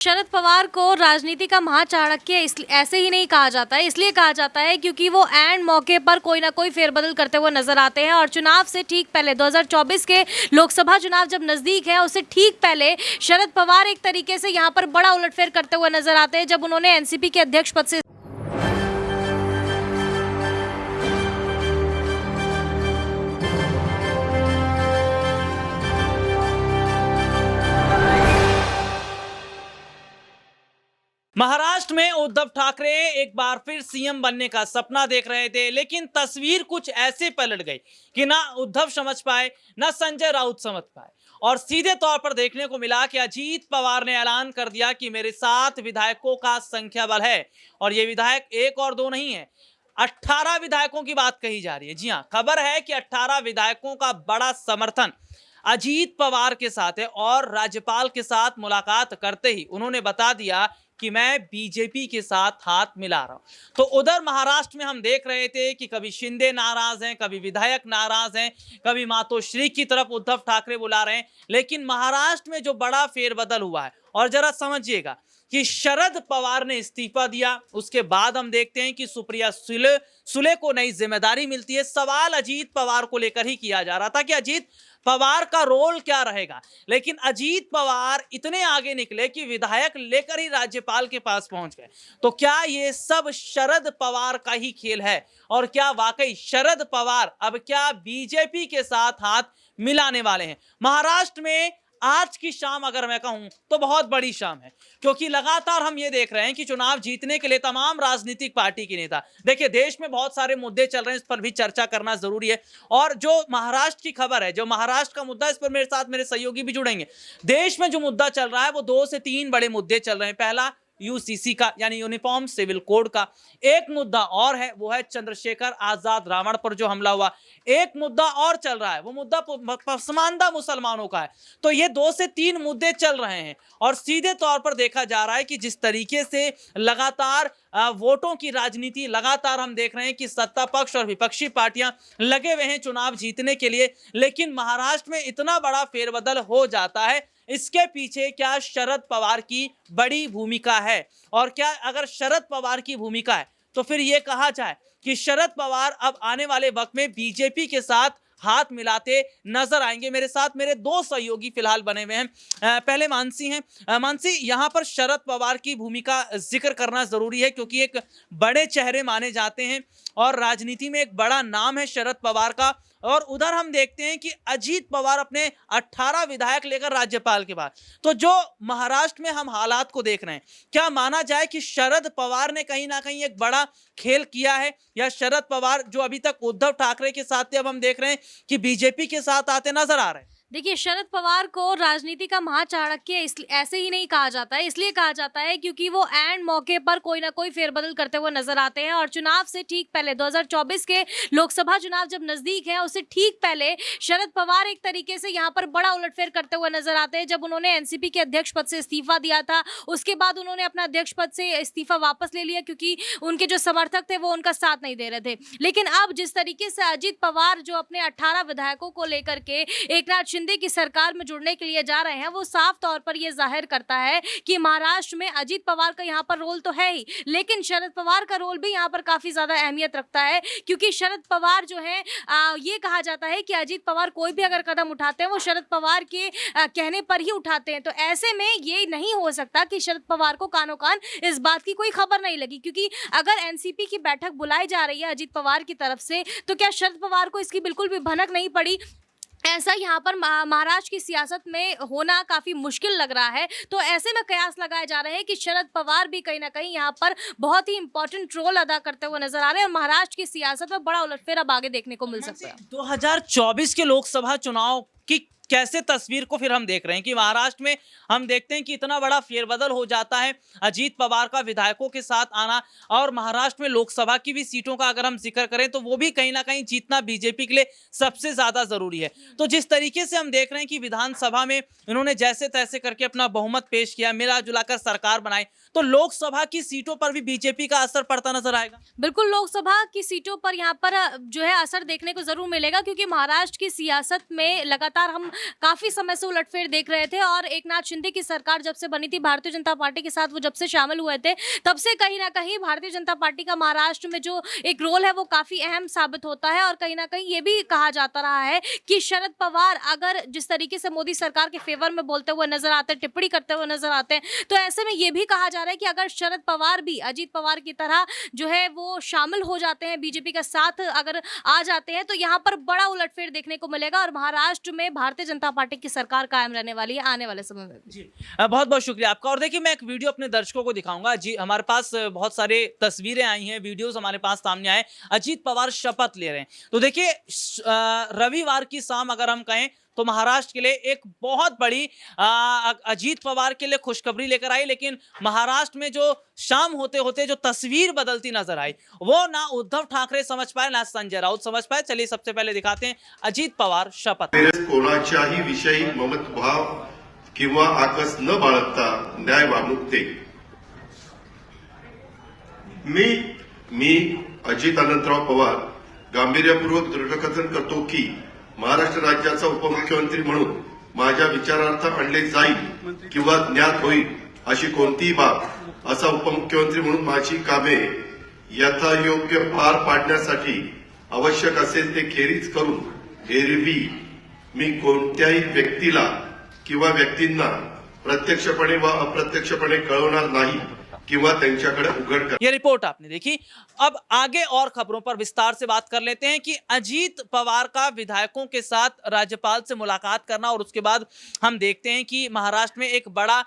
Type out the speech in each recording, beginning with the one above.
शरद पवार को राजनीति का महाचाणक्य ऐसे ही नहीं कहा जाता है, इसलिए कहा जाता है क्योंकि वो एंड मौके पर कोई ना कोई फेरबदल करते हुए नजर आते हैं। और चुनाव से ठीक पहले 2024 के लोकसभा चुनाव जब नजदीक है, उससे ठीक पहले शरद पवार एक तरीके से यहाँ पर बड़ा उलटफेर करते हुए नजर आते हैं, जब उन्होंने एनसीपी के अध्यक्ष पद से महाराष्ट्र में उद्धव ठाकरे एक बार फिर सीएम बनने का सपना देख रहे थे, लेकिन तस्वीर कुछ ऐसे पलट गई कि ना उद्धव समझ पाए, ना संजय राउत समझ पाए। और सीधे तौर पर देखने को मिला कि अजीत पवार ने ऐलान कर दिया कि मेरे 7 विधायकों का संख्या बल है। और ये विधायक 1 और 2 नहीं है, 18 विधायकों की बात कही जा रही है। जी हाँ, खबर है कि 18 विधायकों का बड़ा समर्थन अजीत पवार के साथ है। और राज्यपाल के साथ मुलाकात करते ही उन्होंने बता दिया कि मैं बीजेपी के साथ हाथ मिला रहा हूं। तो उधर महाराष्ट्र में हम देख रहे थे कि कभी शिंदे नाराज हैं, कभी विधायक नाराज हैं, कभी मातोश्री की तरफ उद्धव ठाकरे बुला रहे हैं। लेकिन महाराष्ट्र में जो बड़ा फेरबदल हुआ है, और जरा समझिएगा कि शरद पवार ने इस्तीफा दिया, उसके बाद हम देखते हैं कि सुप्रिया सुले को नई जिम्मेदारी मिलती है। सवाल अजीत पवार को लेकर ही किया जा रहा था कि अजीत पवार का रोल क्या रहेगा। लेकिन अजीत पवार इतने आगे निकले कि विधायक लेकर ही राज्यपाल के पास पहुंच गए। तो क्या ये सब शरद पवार का ही खेल है? और क्या वाकई शरद पवार अब क्या बीजेपी के साथ हाथ मिलाने वाले हैं? महाराष्ट्र में आज की शाम अगर मैं कहूं तो बहुत बड़ी शाम है, क्योंकि लगातार हम ये देख रहे हैं कि चुनाव जीतने के लिए तमाम राजनीतिक पार्टी के नेता, देखिए देश में बहुत सारे मुद्दे चल रहे हैं, इस पर भी चर्चा करना जरूरी है। और जो महाराष्ट्र की खबर है, जो महाराष्ट्र का मुद्दा, इस पर मेरे साथ मेरे सहयोगी भी जुड़ेंगे। देश में जो मुद्दा चल रहा है वो 2 से 3 बड़े मुद्दे चल रहे हैं। पहला यूसीसी का, यानी यूनिफॉर्म सिविल कोड का। एक मुद्दा और है, वो है चंद्रशेखर आजाद रावण पर जो हमला हुआ। एक मुद्दा और चल रहा है, वो मुद्दा पसमानदा मुसलमानों का है। तो ये 2 से 3 मुद्दे चल रहे हैं। और सीधे तौर पर देखा जा रहा है कि जिस तरीके से लगातार वोटों की राजनीति, लगातार हम देख रहे हैं कि सत्ता पक्ष और विपक्षी पार्टियां लगे हुए हैं चुनाव जीतने के लिए। लेकिन महाराष्ट्र में इतना बड़ा फेरबदल हो जाता है, इसके पीछे क्या शरद पवार की बड़ी भूमिका है? और क्या अगर शरद पवार की भूमिका है तो फिर यह कहा जाए कि शरद पवार अब आने वाले वक्त में बीजेपी के साथ हाथ मिलाते नजर आएंगे? मेरे साथ मेरे 2 सहयोगी फिलहाल बने हुए हैं। पहले मानसी हैं। मानसी, यहां पर शरद पवार की भूमिका जिक्र करना जरूरी है, क्योंकि एक बड़े चेहरे माने जाते हैं और राजनीति में एक बड़ा नाम है शरद पवार का। और उधर हम देखते हैं कि अजीत पवार अपने 18 विधायक लेकर राज्यपाल के पास। तो जो महाराष्ट्र में हम हालात को देख रहे हैं, क्या माना जाए कि शरद पवार ने कहीं ना कहीं एक बड़ा खेल किया है, या शरद पवार जो अभी तक उद्धव ठाकरे के साथ थे, अब हम देख रहे हैं कि बीजेपी के साथ आते नजर आ रहे हैं? देखिए, शरद पवार को राजनीति का महाचाणक्य ऐसे ही नहीं कहा जाता है, इसलिए कहा जाता है क्योंकि वो एंड मौके पर कोई ना कोई फेरबदल करते हुए नजर आते हैं। और चुनाव से ठीक पहले 2024 के लोकसभा चुनाव जब नजदीक है, उससे ठीक पहले शरद पवार एक तरीके से यहाँ पर बड़ा उलटफेर करते हुए नजर आते हैं। जब उन्होंने एनसीपी के अध्यक्ष पद से इस्तीफा दिया था, उसके बाद उन्होंने अपना अध्यक्ष पद से इस्तीफा वापस ले लिया, क्योंकि उनके जो समर्थक थे वो उनका साथ नहीं दे रहे थे। लेकिन अब जिस तरीके से अजीत पवार जो अपने 18 विधायकों को लेकर के एकनाथ शिंदे की सरकार में जुड़ने के लिए जा रहे हैं, वो साफ तौर पर ये जाहिर करता है कि महाराष्ट्र में अजीत पवार का यहाँ पर रोल तो है ही, लेकिन शरद पवार का रोल भी यहाँ पर काफी ज्यादा अहमियत रखता है। क्योंकि शरद पवार जो है, ये कहा जाता है कि अजीत पवार कोई भी अगर कदम उठाते हैं वो शरद पवार के कहने पर ही उठाते हैं। तो ऐसे में ये नहीं हो सकता कि शरद पवार को कानो कान इस बात की कोई खबर नहीं लगी, क्योंकि अगर एनसीपी की बैठक बुलाई जा रही है अजीत पवार की तरफ से, तो क्या शरद पवार को इसकी बिल्कुल भी भनक नहीं पड़ी? ऐसा यहाँ पर महाराष्ट्र की सियासत में होना काफी मुश्किल लग रहा है। तो ऐसे में कयास लगाए जा रहे हैं कि शरद पवार भी कहीं ना कहीं यहाँ पर बहुत ही इंपॉर्टेंट रोल अदा करते हुए नजर आ रहे हैं, और महाराष्ट्र की सियासत में बड़ा उलटफेर अब आगे देखने को मिल सकता है। 2024 के लोकसभा चुनाव की कैसे तस्वीर को फिर हम देख रहे हैं कि महाराष्ट्र में हम देखते हैं कि इतना बड़ा फेरबदल हो जाता है, अजीत पवार का विधायकों के साथ आना। और महाराष्ट्र में लोकसभा की भी सीटों का अगर हम जिक्र करें तो वो भी कहीं ना कहीं जीतना बीजेपी के लिए सबसे ज्यादा जरूरी है। तो जिस तरीके से हम देख रहे हैं कि विधानसभा में इन्होंने जैसे तैसे करके अपना बहुमत पेश किया, मिला जुलाकर सरकार बनाई, तो लोकसभा की सीटों पर भी बीजेपी का असर पड़ता नजर आएगा। बिल्कुल, लोकसभा की सीटों पर यहाँ पर जो है असर देखने को जरूर मिलेगा, क्योंकि महाराष्ट्र की सियासत में लगातार हम काफ़ी समय से उलटफेर देख रहे थे और एकनाथ शिंदे की सरकार जब से बनी थी भारतीय जनता पार्टी के साथ, वो जब से शामिल हुए थे, तब से कहीं न कहीं भारतीय जनता पार्टी का महाराष्ट्र में जो एक रोल है वो काफ़ी अहम साबित होता है और कहीं न कहीं ये भी कहा जाता रहा है कि शरद पवार अगर जिस तरीके से मोदी सरकार के फेवर में बोलते हुए नज़र आते हैं, टिप्पणी करते हुए नज़र आते हैं, तो ऐसे में ये भी कहा जा रहा है कि अगर शरद पवार भी अजीत पवार की तरह जो है वो शामिल हो जाते हैं, बीजेपी का साथ अगर आ जाते हैं, तो यहाँ पर बड़ा उलटफेर देखने को मिलेगा और महाराष्ट्र में भारतीय जनता पार्टी की सरकार कायम रहने वाली है आने वाले समय में भी। जी बहुत बहुत शुक्रिया आपका। और देखिए मैं एक वीडियो अपने दर्शकों को दिखाऊंगा। जी हमारे पास बहुत सारे तस्वीरें आई हैं, वीडियोस हमारे पास सामने आए। अजीत पवार शपथ ले रहे हैं, तो देखिए रविवार की शाम अगर हम कहें तो महाराष्ट्र के लिए एक बहुत बड़ी अजीत पवार के लिए खुशखबरी लेकर आई। लेकिन महाराष्ट्र में जो शाम होते होते जो तस्वीर बदलती नजर आई, वो ना उद्धव ठाकरे समझ पाए ना संजय राउत समझ पाए। चलिए सबसे पहले दिखाते हैं अजीत पवार शपथ। कोणाच्याही विषयी ममत्भाव किंवा आकस न बाळगता न्याय वागणूक मी अजित अनंतराव पवार गांभीर्यपूर्वक दृढकथन करतो की महाराष्ट्र राज्याचा उपमुख्यमंत्री म्हणून माझ्या विचारार्थ आणले जाईल किंवा ज्ञात होईल अशी कोणतीही बाब असा उपमुख्यमंत्री म्हणून माझी कामे यथायोग्य पार पाडण्यासाठी आवश्यक असेल ते खेरीज करून एरवी मी कोणत्याही व्यक्तीला किंवा व्यक्तींना प्रत्यक्षपणे व अप्रत्यक्षपणे कळवणार नाही किंवा त्यांच्याकडे उघड कर। ये रिपोर्ट आपने देखी। अब आगे और खबरों पर विस्तार से बात कर लेते हैं कि अजीत पवार का विधायकों के साथ राज्यपाल से मुलाकात करना और उसके बाद हम देखते हैं कि महाराष्ट्र में एक बड़ा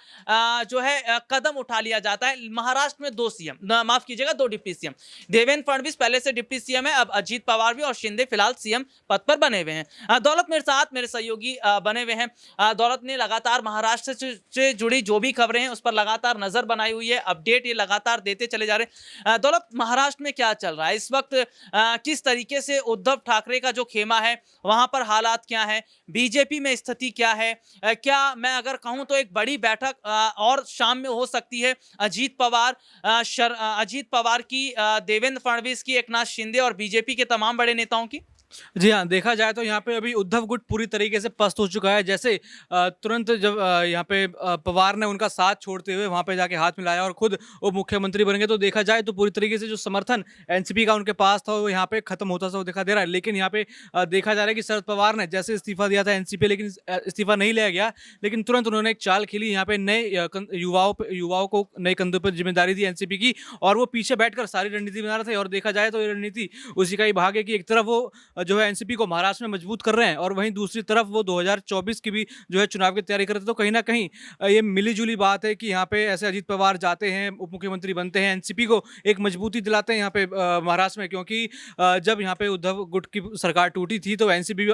जो है कदम उठा लिया जाता है। महाराष्ट्र में दो सीएम, माफ कीजिएगा, दो डिप्टी सीएम। देवेंद्र फडणवीस पहले से डिप्टी सीएम है, अब अजीत पवार भी, और शिंदे फिलहाल सीएम पद पर बने हुए हैं। दौलत मेरे साथ मेरे सहयोगी बने हुए हैं। दौलत ने लगातार महाराष्ट्र से जुड़ी जो भी खबरें हैं उस पर लगातार नजर बनाई हुई है, अपडेट ये लगातार देते चले जा रहे हैं। दौलत, महाराष्ट्र में क्या चल रहा है इस वक्त? किस तरीके से उद्धव ठाकरे का जो खेमा है वहां पर हालात क्या है? बीजेपी में स्थिति क्या है? क्या मैं अगर कहूं तो एक बड़ी बैठक और शाम में हो सकती है अजीत पवार की, देवेंद्र फडणवीस की, एकनाथ शिंदे और बीजेपी के तमाम बड़े नेताओं की? जी हाँ, देखा जाए तो यहाँ पे अभी उद्धव गुट पूरी तरीके से पस्त हो चुका है। जैसे तुरंत जब यहाँ पे पवार ने उनका साथ छोड़ते हुए वहाँ पे जाके हाथ मिलाया और खुद वो मुख्यमंत्री बन गए, तो देखा जाए तो पूरी तरीके से जो समर्थन एनसीपी का उनके पास था वो यहाँ पे खत्म होता सा दिखा दे रहा है। लेकिन यहाँ पे देखा जा रहा है कि शरद पवार ने जैसे इस्तीफा दिया था एनसीपी, लेकिन इस्तीफा नहीं लिया गया, लेकिन तुरंत उन्होंने एक चाल खेली। यहाँ पे नए युवाओं को नए कंधों पर जिम्मेदारी दी एनसीपी की, और वो पीछे बैठकर सारी रणनीति बना रहे थे। और देखा जाए तो ये रणनीति उसी का ही भाग है कि एक तरफ वो जो है एनसीपी को महाराष्ट्र में मजबूत कर रहे हैं और वहीं दूसरी तरफ वो 2024 की भी जो है चुनाव की तैयारी कर रहे थे। तो कहीं ना कहीं ये मिलीजुली बात है कि यहाँ पे ऐसे अजीत पवार जाते हैं, उप मुख्यमंत्री बनते हैं, एनसीपी को एक मजबूती दिलाते हैं यहाँ पे महाराष्ट्र में। क्योंकि जब यहाँ पे उद्धव गुट की सरकार टूटी थी तो एनसीपी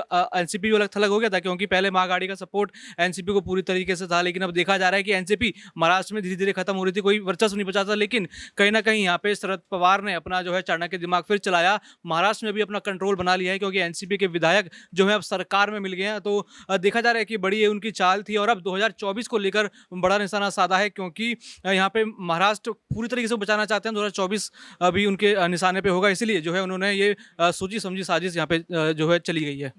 भी अलग थलग हो गया था, क्योंकि पहले महागाड़ी का सपोर्ट एनसीपी को पूरी तरीके से था। लेकिन अब देखा जा रहा है कि एनसीपी महाराष्ट्र में धीरे धीरे खत्म हो रही थी, कोई वर्चस्व नहीं बचा था। लेकिन कहीं ना कहीं यहाँ पे शरद पवार ने अपना जो है चाणक्य दिमाग फिर चलाया, महाराष्ट्र में भी अपना कंट्रोल बना लिया है, क्योंकि एनसीपी के विधायक जो है अब सरकार में मिल गए हैं। तो देखा जा रहा है कि बड़ी उनकी चाल थी और अब 2024 को लेकर बड़ा निशाना साधा है, क्योंकि यहाँ पे महाराष्ट्र पूरी तरीके से बचाना चाहते हैं। 2024 अभी उनके निशाने पे होगा, इसलिए जो है उन्होंने ये सोची समझी साजिश यहाँ पे जो है चली गई है।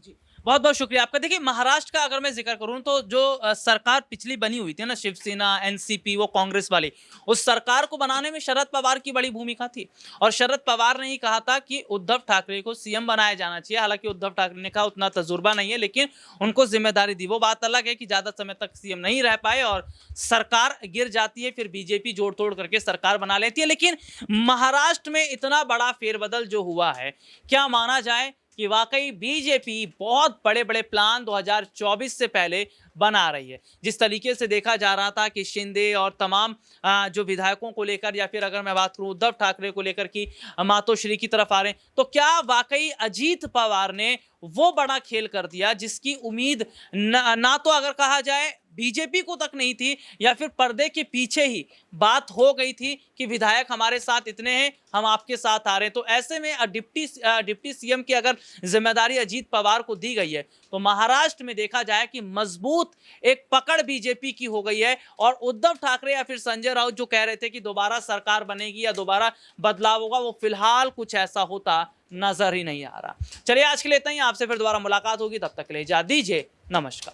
बहुत बहुत शुक्रिया आपका। देखिए महाराष्ट्र का अगर मैं जिक्र करूं तो जो सरकार पिछली बनी हुई थी ना, शिवसेना, एनसीपी, वो कांग्रेस वाली, उस सरकार को बनाने में शरद पवार की बड़ी भूमिका थी। और शरद पवार ने ही कहा था कि उद्धव ठाकरे को सीएम बनाया जाना चाहिए। हालांकि उद्धव ठाकरे ने कहा उतना तजुर्बा नहीं है, लेकिन उनको जिम्मेदारी दी। वो बात अलग है कि ज्यादा समय तक सीएम नहीं रह पाए और सरकार गिर जाती है, फिर बीजेपी जोड़ तोड़ करके सरकार बना लेती है। लेकिन महाराष्ट्र में इतना बड़ा फेरबदल जो हुआ है, क्या माना जाए कि वाकई बीजेपी बहुत बड़े बड़े प्लान 2024 से पहले बना रही है। जिस तरीके से देखा जा रहा था कि शिंदे और तमाम जो विधायकों को लेकर, या फिर अगर मैं बात करूं उद्धव ठाकरे को लेकर कि मातोश्री की तरफ आ रहे हैं, तो क्या वाकई अजीत पवार ने वो बड़ा खेल कर दिया जिसकी उम्मीद ना तो अगर कहा जाए बीजेपी को तक नहीं थी, या फिर पर्दे के पीछे ही बात हो गई थी कि विधायक हमारे साथ इतने हैं, हम आपके साथ आ रहे हैं। तो ऐसे में डिप्टी सीएम की अगर जिम्मेदारी अजीत पवार को दी गई है, तो महाराष्ट्र में देखा जाए कि मजबूत एक पकड़ बीजेपी की हो गई है। और उद्धव ठाकरे या फिर संजय राउत जो कह रहे थे कि दोबारा सरकार बनेगी या दोबारा बदलाव होगा, वो फिलहाल कुछ ऐसा होता नजर ही नहीं आ रहा। चलिए आज के लिए इतना ही, आपसे फिर दोबारा मुलाकात होगी, तब तक के लिए इजाजत दीजिए, नमस्कार।